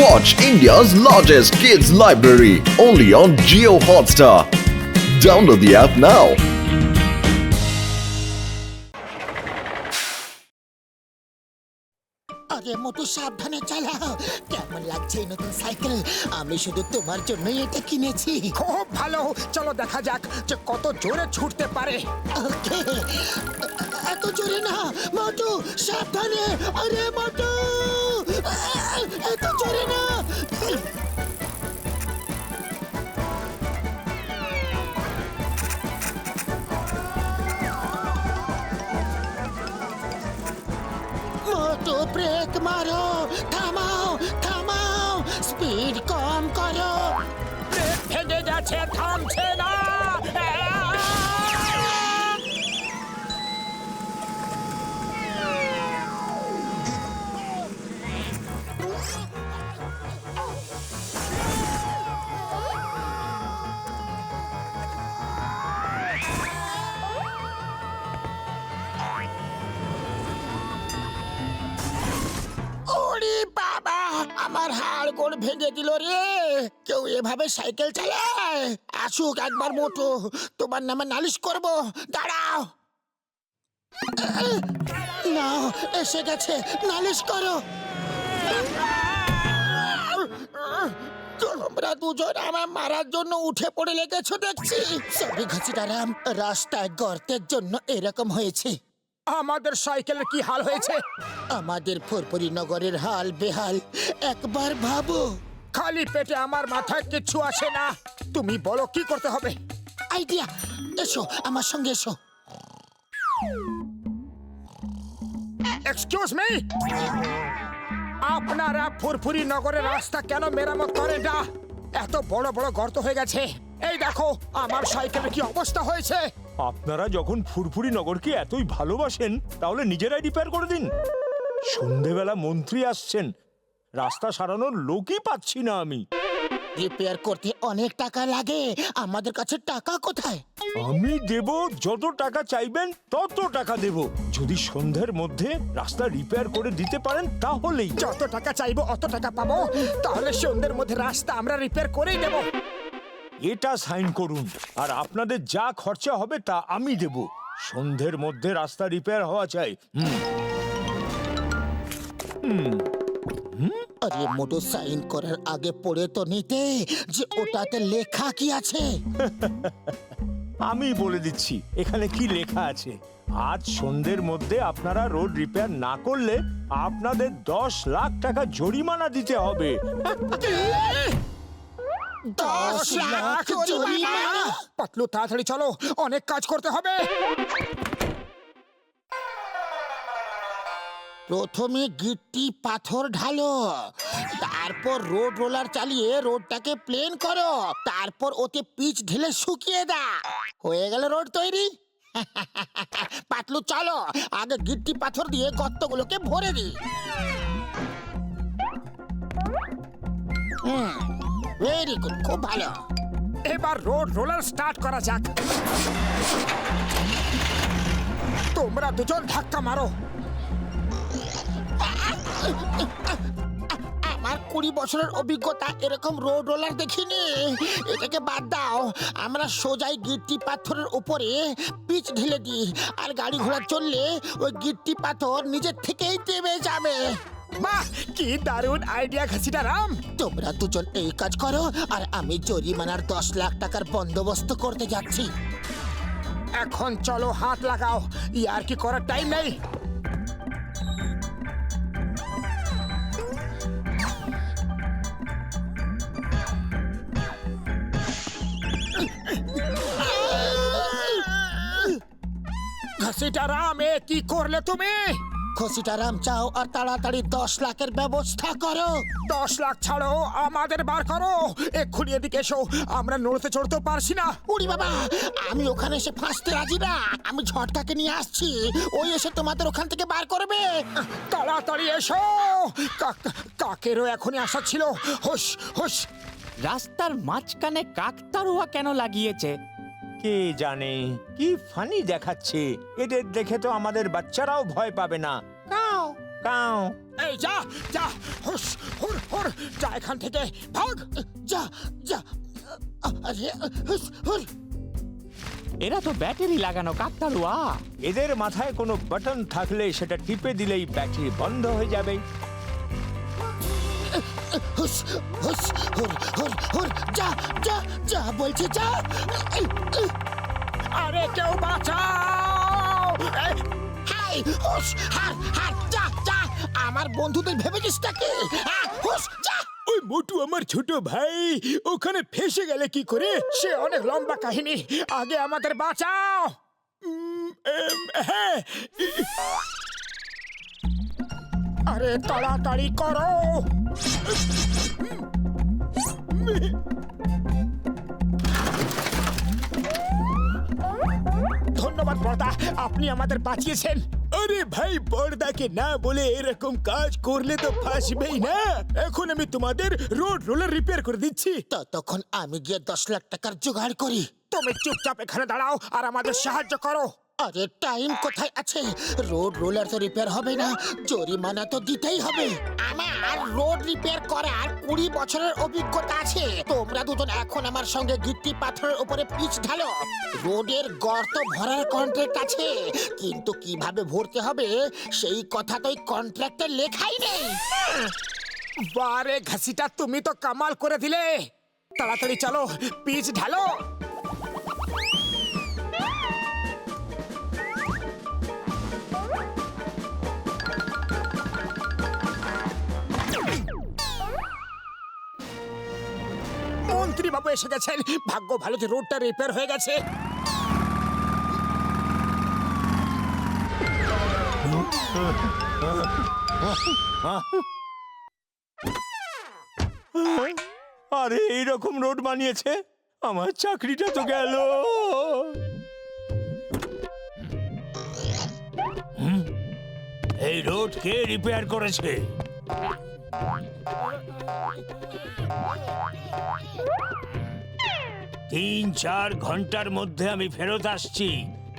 Watch India's largest kids library only on Jio Hotstar. Download the app now. আরে মোটু সাবধানে চালাও। কেমন লাগছে এই নতুন সাইকেল? আমি শুধু তোমার জন্যই এটা কিনেছি। খুব ভালো, চলো দেখা যাক যে কত জোরে ছুটতে পারে। ওকে, এত জোরে না মোটু, সাবধানে। আরে মোটু, এত জোরে না। মোটু ব্রেক মারো, থামাও থামাও, স্পিড কম করো। ব্রেক ভেঙে গেছে, থামছে না। ওরে বাবা, আমার হাড় গোড় ভেঙে দিল রে। কেউ এভাবে সাইকেল চালায়? আসুক একবার মোটু, তোমার নামে নালিশ করব। দাঁড়াও। নাও, এসে গেছে, নালিশ করো। তোমরা দুজন আমার মারার জন্য উঠে পড়ে লেগেছো দেখছি। সরি ঘসিটারাম, রাস্তায় গর্তের জন্য এরকম হয়েছে। আমাদের সাইকেলের কি হাল হয়েছে? আমাদের ফুরফুরি নগরের হাল বেহাল, একবার ভাবো। খালি পেটে আমার মাথায় কিচ্ছু আসে না। তুমি বলো কি করতে হবে? আইডিয়া, এসো আমার সঙ্গে এসো। এক্সকিউজ মি, আপনারা ফুরফুরি নগরের রাস্তা কেন মেরামত করেন না? এত বড় বড় গর্ত হয়ে গেছে। এই দেখো আমার সাইকেলের কি অবস্থা হয়েছে। আপনারা যখন ফুরফুরি নগরকে এতই ভালোবাসেন তাহলে নিজেরাই রিপেয়ার করে দিন। সন্ধেবেলা মন্ত্রী আসছেন, রাস্তা সারানোর লোকই পাচ্ছি না আমি। রিপেয়ার করতে অনেক টাকা লাগে, আমাদের কাছে টাকা কোথায়? আমি দেব, যত টাকা চাইবেন তত টাকা দেব, যদি সন্ধ্যের মধ্যে রাস্তা রিপেয়ার করে দিতে পারেন তাহলেই। যত টাকা চাইবো অত টাকা পাবো, তাহলে সন্ধ্যের মধ্যে রাস্তা আমরা রিপেয়ার করেই দেব। এটা সাইন করুন, আর আপনাদের যা খরচা হবে তা আমি দেব। সন্ধ্যের মধ্যে রাস্তা রিপেয়ার হওয়া চাই। আরে মোটু, সাইন করার আগে পড়ে তো নিতে যে ওটাতে লেখা কি আছে। আমি বলে দিচ্ছি এখানে কি লেখা আছে। আজ সন্ধ্যের মধ্যে আপনারা রোড রিপেয়ার না করলে আপনাদের 10 লাখ টাকা জরিমানা দিতে হবে। 10 লাখ জরিমানা? পাতলু তাড়াতাড়ি চলো, অনেক কাজ করতে হবে। প্রথমে গিট্টি পাথর ঢালো, তারপর রোড রোলার চালিয়ে রোডটাকে প্লেন করো, তারপর ওতে পিচ ঢেলে শুকিয়ে দাও। হয়ে গেল রোড তৈরি। পাতলু চলো, আগে গিট্টি পাথর দিয়ে গর্তগুলোকে ভরে দিই। ভেরি গুড, খুব ভালো। এবার রোড রোলার স্টার্ট করা যাক। তোমরা দুজন ধাক্কা মারো। আমার 20 বছরের অভিজ্ঞতা, এরকম রোড রোলার দেখিনি। এটাকে বাদ দাও, আমরা সোজাই গিট্টি পাথরের উপরে পিচ ঢেলে দিই, আর গাড়ি ঘোড়া চললে ওই গিট্টি পাথর নিজের থেকেই নেমে যাবে। বাহ, কি দারুণ আইডিয়া ঘসিটারাম। তোমরা দুজন এই কাজ করো, আর আমি জরিমানার 10 লাখ টাকার বন্দোবস্ত করতে যাচ্ছি। এখন চলো হাত লাগাও, ইয়ার কি করার টাইম নেই। ঘসিটারাম, এ কি করলে তুমি? ঘসিটারাম, চাও আর তাড়াতাড়ি 10 লাখের ব্যবস্থা করো। 10 লাখ ছাড়ো, আমাদের বার করো। এক্ষুনি এদিকে এসো, আমরা নড়তে চড়তেও পারছি না। উড়ি বাবা, আমি ওখানে এসে ফাঁসতে রাজি না। আমি ঝড়টাকে নিয়ে আসছি, ওই এসে তোমাদের ওখান থেকে বার করবে। তাড়াতাড়ি এসো। কাকেরও এখনই আসা ছিল। হুশ হুশ। রাস্তার মাঝখানে কাকতাড়ুয়া কেন লাগিয়েছে? কে জানে, কি ফানি দেখাচ্ছে। এদের দেখে তো আমাদের বাচ্চারাও ভয় পাবে না। কাও কাও। এই যা যা, হুশ হুর হুর, যা এখান থেকে ভাগ। যা যা আরে হুস, হুর। এরা তো ব্যাটারি লাগানো কাকতাড়ুয়া। এদের মাথায় কোনো বাটন থাকলে সেটা টিপে দিলেই ব্যাটারি বন্ধ হয়ে যাবে। হুস হুস হুর হুর হুর যা যা যা বলছি যা। আরে কেউ বাঁচাও! হাই হুস হার হার যা যা। আমার বন্ধুদের ভেবেছিস নাকি? হুস যা। ওই মোটু আমার ছোট ভাই ওখানে ফেসে গেলে কি করে? সে অনেক লম্বা কাহিনী, আগে আমাদের বাঁচাও। হ্যাঁ, আরে তাড়াতাড়ি করো। ধন্যবাদ বড়দা, আপনি আমাদের বাঁচিয়েছেন। আরে ভাই, বড়দাকে না বলে এরকম কাজ করলে তো ফাঁসবেই না। এখন আমি তোমাদের রোড রোলার রিপেয়ার করে দিচ্ছি। ততক্ষণ আমি গিয়ে 10 লাখ টাকার জোগাড় করি। তুমি চুপচাপ এখানে দাঁড়াও আর আমাদের সাহায্য করো। আরে টাইম কোথায় আছে? রোড রোলার তো রিপেয়ার হবে না, জরিমানা তো দিতেই হবে। আমার রোড রিপেয়ার করার 20 বছরের অভিজ্ঞতা আছে। তোমরা দুজন এখন আমার সঙ্গে গিট্টি পাথরের উপরে পিচ ঢালো। রোডের গর্ত ভরার কন্ট্রাক্ট আছে, কিন্তু কিভাবে ভরতে হবে সেই কথা তো কন্ট্রাক্টে লেখাই নেই। বারে ঘাসিটা, তুমি তো কামাল করে দিলে। তাড়াতাড়ি চলো, পিচ ঢালো। মন্ত্রী বাবু এসে গেছেন। ভাগ্য ভালো যে রোডটা রিপেয়ার হয়ে গেছে। আরে এইরকম রোড বানিয়েছে, আমার চাকরিটা তো গেল। এই রোড কে রিপেয়ার করেছে? 3-4 ঘন্টার মধ্যে আমি ফেরত আসছি।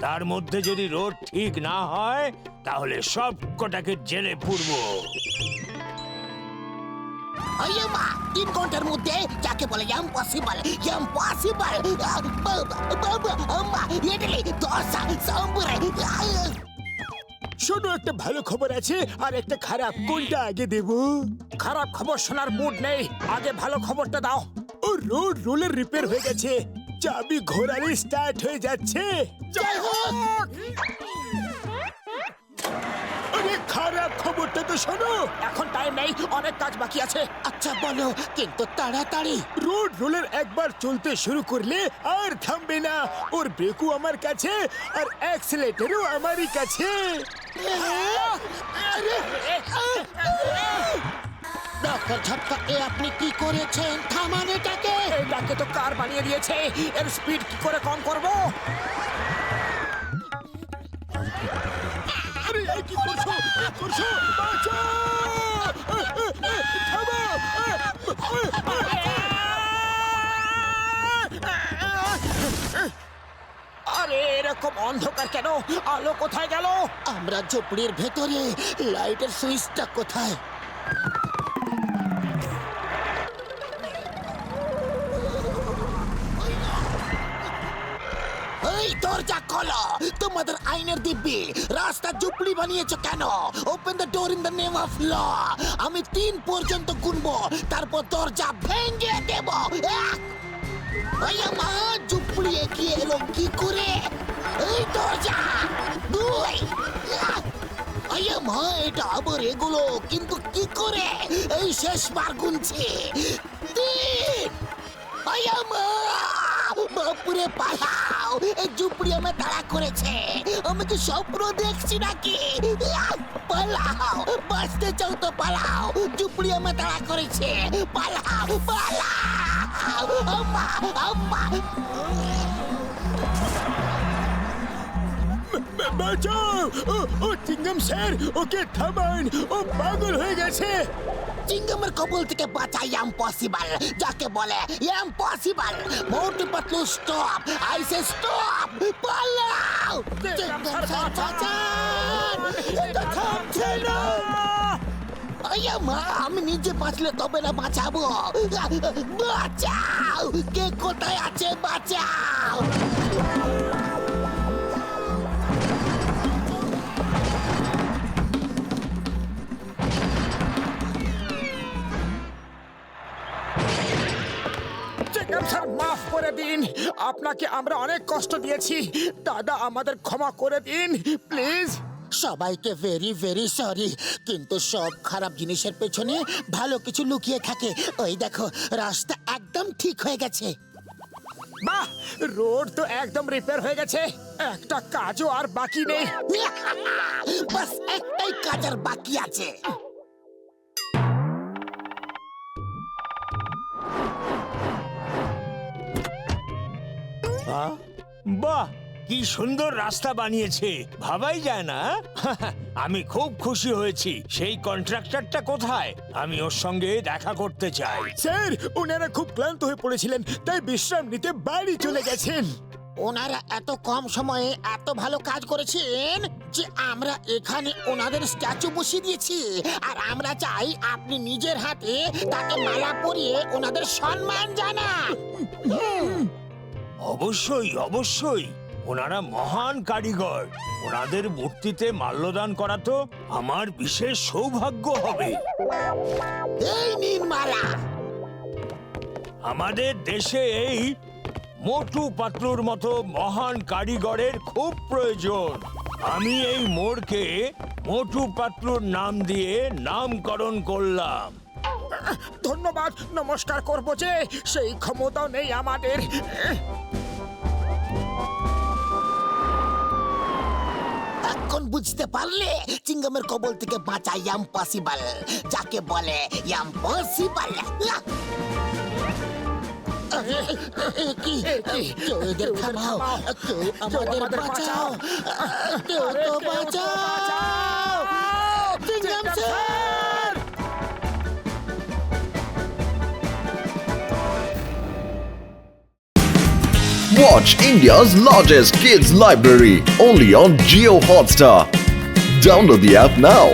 তার মধ্যে যদি রোড ঠিক না হয় তাহলে সব কটাকে জেলে পুরবো। আরে মা, 3 ঘন্টার মধ্যে যাকে বলে ইম্পসিবল ইম্পসিবল। বাবা আম্মা ইডলি দোসা সাম্বার। শোনো, একটা ভালো খবর আছে আর একটা খারাপ। কোনটা আগে দেব? খারাপ খবর শোনার মুড নেই, আগে ভালো খবরটা দাও। ও রোড রোলার রিপেয়ার হয়ে গেছে, চাবি ঘোরালে স্টার্ট হয়ে যাচ্ছে। জয় হোক। আরে খারাপ খবরটা তো শোনো। এখন টাইম নেই, অনেক কাজ বাকি আছে। আচ্ছা বলো, কিন্তু তাড়াতাড়ি। রোড রোলার একবার চলতে শুরু করলে আর থামবে না। ওর ব্রেকও আমার কাছে আর অ্যাক্সিলারেটরও আমারই কাছে। ডক্টর ঝটকা, এ আপনি কি করেছেন? থামান এটাকে। এটাকে তো কার বানিয়ে দিয়েছে, এর স্পিড কি করে কম করব? আরে এই কি করছো? কি করছো? বাঁচাও! থামো! আরে এরকম অন্ধকার কেন? আলো কোথায় গেল? আমরা ঝুপড়ির ভেতরে, লাইটের সুইচটা কোথায়? এই দরজা খোলো, তোমাদের আইনের দিব্যি। রাস্তা ঝুপড়ি বানিয়েছো কেন? Open the door in the name of law. আমি 3 পর্যন্ত গুনবো, তারপর দরজা ভেঙে দেব। 1। আয়া মা, ঝুপড়ি এগিয়ে এলো কি করে? এই দরজা 2। আয়া মা, এটা আবার এগুলো কিন্তু কি করে? এই শেষবার গুনছি 3। আয়া মা, বাপুরে পালাও, এই ঝুপড়ি আমার তাড়া করেছে। আমি কি স্বপ্ন দেখছি নাকি? পালাও, বাঁচতে চাও তো পালাও, ঝুপড়ি আমার তাড়া করেছে। পালাও পালাও, আম্মা আম্মা। বাঁচাও! ও চিংগাম স্যার, ওকে থামান, ও পাগল হয়ে গেছে। চিংগামের কবল থেকে বাঁচা ইম্পসিবল, যাকে বলে impossible. Motu Patlu stop, I say stop, পালাও। চিংগাম স্যার বাঁচান, এটা থামছে না। ওয়া মা, আমি নিজে বাঁচলে তবে না বাঁচাবো। বাঁচাও, কে কোথায় আছে, বাঁচাও। চেকআপ স্যার, মাফ করে দিন। আপনাকে আমরা অনেক কষ্ট দিয়েছি। দাদা, আমাদের ক্ষমা করে দিন প্লিজ। সবাইকে ভেরি ভেরি সরি, কিন্তু সব খারাপ জিনিসের পেছনে ভালো কিছু লুকিয়ে থাকে। ওই দেখো, রাস্তা একদম ঠিক হয়ে গেছে। বাহ, রোড তো একদম রিপেয়ার হয়ে গেছে, একটা কাজও আর বাকি নেই। বাস একটাই কাজ আর বাকি আছে। বাহ, কি সুন্দর রাস্তা বানিয়েছে, ভাবাই যায় না। আমি খুব খুশি হয়েছি। সেই কন্ট্রাক্টরটা কোথায়? আমি ওর সঙ্গে দেখা করতে চাই। স্যার, ওনারা খুব ক্লান্ত হয়ে পড়েছিলেন, তাই বিশ্রাম নিতে বাড়ি চলে গেছেন। ওনারা এত কম সময়ে এত ভালো কাজ করেছেন যে আমরা এখানে ওনাদের স্ট্যাচু বসিয়ে দিয়েছি। আর আমরা চাই আপনি নিজের হাতে তাকে মালা পরিয়ে ওনাদের সম্মান জানান। অবশ্যই অবশ্যই, ওনারা মহান কারিগর। ওনাদের মূর্তিতে মাল্যদান করা তো আমার বিশেষ সৌভাগ্য হবে। এই নিন মালা। আমাদের দেশে এই মোটু পাতলুর মতো মহান কারিগরের খুব প্রয়োজন। আমি এই মোড়কে মোটু পাতলুর নাম দিয়ে নামকরণ করলাম। ধন্যবাদ, নমস্কার করবো যে সেই ক্ষমতাও নেই আমাদের। এখন বুঝতে পারলে চিঙ্গমের কবল থেকে বাঁচা ইম্পসিবল, যাকে বলে ইম্পসিবল। কি কেউ এদের থামাও, কেউ আমাদের বাঁচাও, কেউ তো বাঁচাও। Chingam sir! Watch India's largest kids library only on Geo Hotstar. Download the app now.